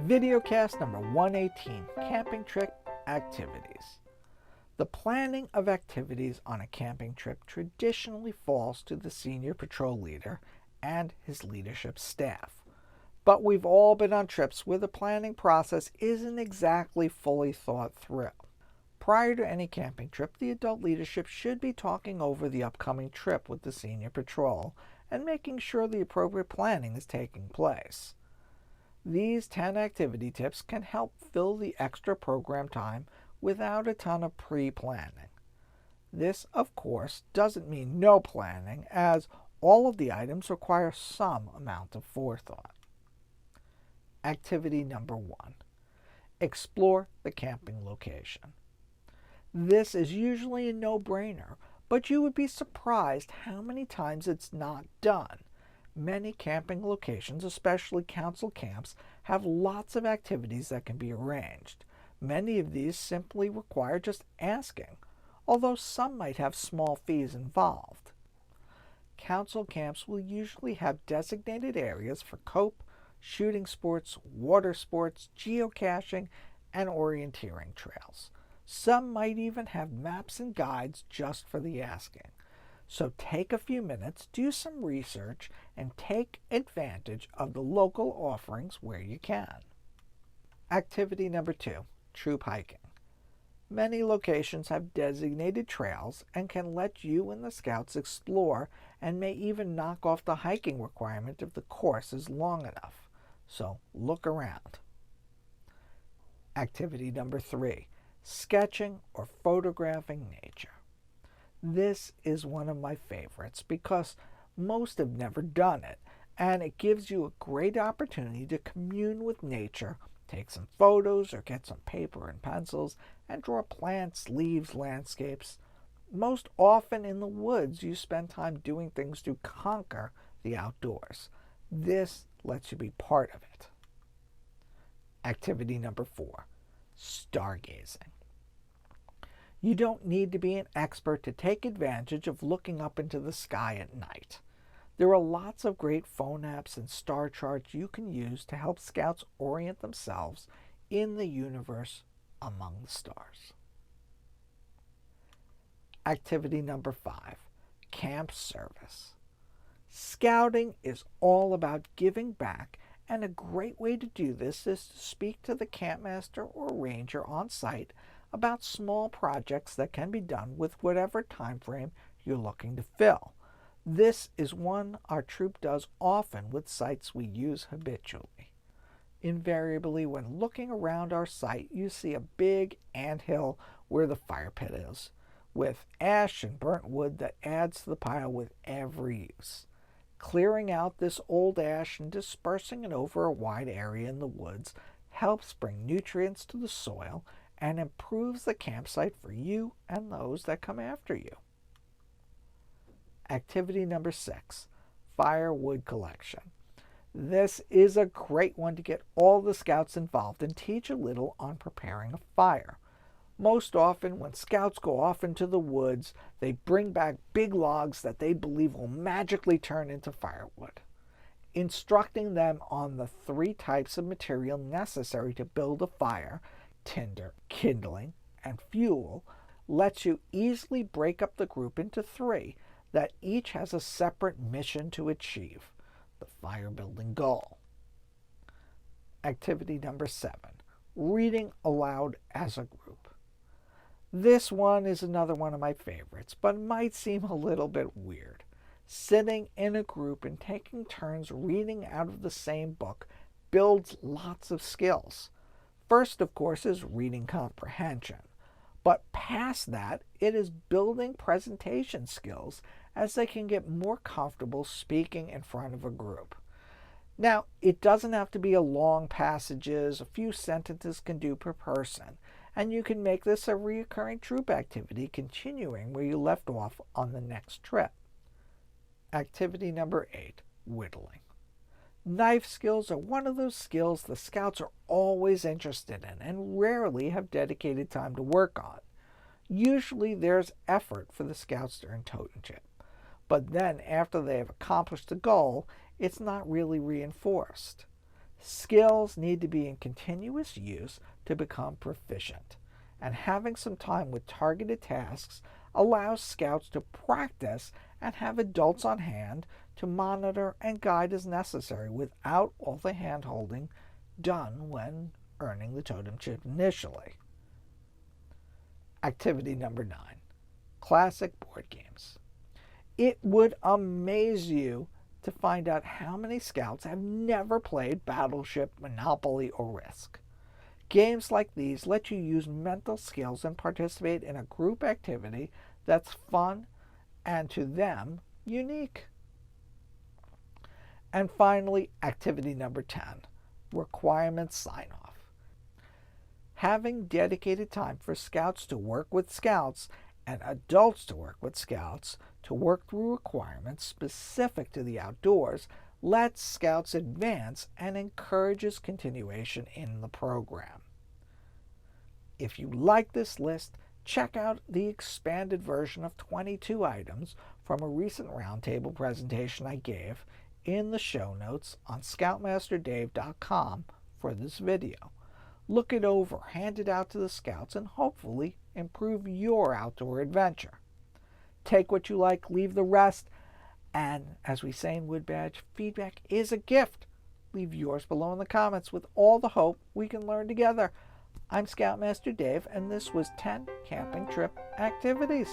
Videocast number 118, Camping Trip Activities. The planning of activities on a camping trip traditionally falls to the senior patrol leader and his leadership staff. But we've all been on trips where the planning process isn't exactly fully thought through. Prior to any camping trip, the adult leadership should be talking over the upcoming trip with the senior patrol and making sure the appropriate planning is taking place. These 10 activity tips can help fill the extra program time without a ton of pre-planning. This, of course, doesn't mean no planning, as all of the items require some amount of forethought. Activity number 1. Explore the camping location. This is usually a no-brainer, but you would be surprised how many times it's not done. Many camping locations, especially council camps, have lots of activities that can be arranged. Many of these simply require just asking, although some might have small fees involved. Council camps will usually have designated areas for cope, shooting sports, water sports, geocaching, and orienteering trails. Some might even have maps and guides just for the asking. So take a few minutes, do some research, and take advantage of the local offerings where you can. Activity number 2, Troupe Hiking. Many locations have designated trails and can let you and the scouts explore and may even knock off the hiking requirement if the course is long enough. So look around. Activity number 3, sketching or photographing nature. This is one of my favorites because most have never done it, and it gives you a great opportunity to commune with nature, take some photos or get some paper and pencils, and draw plants, leaves, landscapes. Most often in the woods, you spend time doing things to conquer the outdoors. This lets you be part of it. Activity number 4, stargazing. You don't need to be an expert to take advantage of looking up into the sky at night. There are lots of great phone apps and star charts you can use to help scouts orient themselves in the universe among the stars. Activity number 5, camp service. Scouting is all about giving back, and a great way to do this is to speak to the campmaster or ranger on site about small projects that can be done with whatever time frame you're looking to fill. This is one our troop does often with sites we use habitually. Invariably, when looking around our site, you see a big anthill where the fire pit is, with ash and burnt wood that adds to the pile with every use. Clearing out this old ash and dispersing it over a wide area in the woods helps bring nutrients to the soil and improves the campsite for you and those that come after you. Activity number 6, firewood collection. This is a great one to get all the scouts involved and teach a little on preparing a fire. Most often when scouts go off into the woods, they bring back big logs that they believe will magically turn into firewood. Instructing them on the 3 types of material necessary to build a fire, tinder, kindling, and fuel, lets you easily break up the group into 3 that each has a separate mission to achieve, the fire building goal. Activity number 7, reading aloud as a group. This one is another one of my favorites, but might seem a little bit weird. Sitting in a group and taking turns reading out of the same book builds lots of skills. First, of course, is reading comprehension. But past that, it is building presentation skills as they can get more comfortable speaking in front of a group. Now, it doesn't have to be a long passages, a few sentences can do per person, and you can make this a recurring troop activity continuing where you left off on the next trip. Activity number 8, whittling. Knife skills are one of those skills the scouts are always interested in and rarely have dedicated time to work on. Usually there's effort for the scouts during totemship, but then after they have accomplished the goal, it's not really reinforced. Skills need to be in continuous use to become proficient, and having some time with targeted tasks allows scouts to practice and have adults on hand to monitor and guide as necessary without all the hand-holding done when earning the totem chip initially. Activity number 9, classic board games. It would amaze you to find out how many scouts have never played Battleship, Monopoly, or Risk. Games like these let you use mental skills and participate in a group activity that's fun and, to them, unique. And finally, activity number 10, requirements sign-off. Having dedicated time for scouts to work with scouts and adults to work with scouts to work through requirements specific to the outdoors lets scouts advance and encourages continuation in the program. If you like this list, check out the expanded version of 22 items from a recent roundtable presentation I gave in the show notes on scoutmasterdave.com for this video. Look it over, hand it out to the scouts, and hopefully improve your outdoor adventure. Take what you like, leave the rest, and as we say in Wood Badge, feedback is a gift. Leave yours below in the comments with all the hope we can learn together. I'm Scoutmaster Dave, and this was 10 camping trip activities.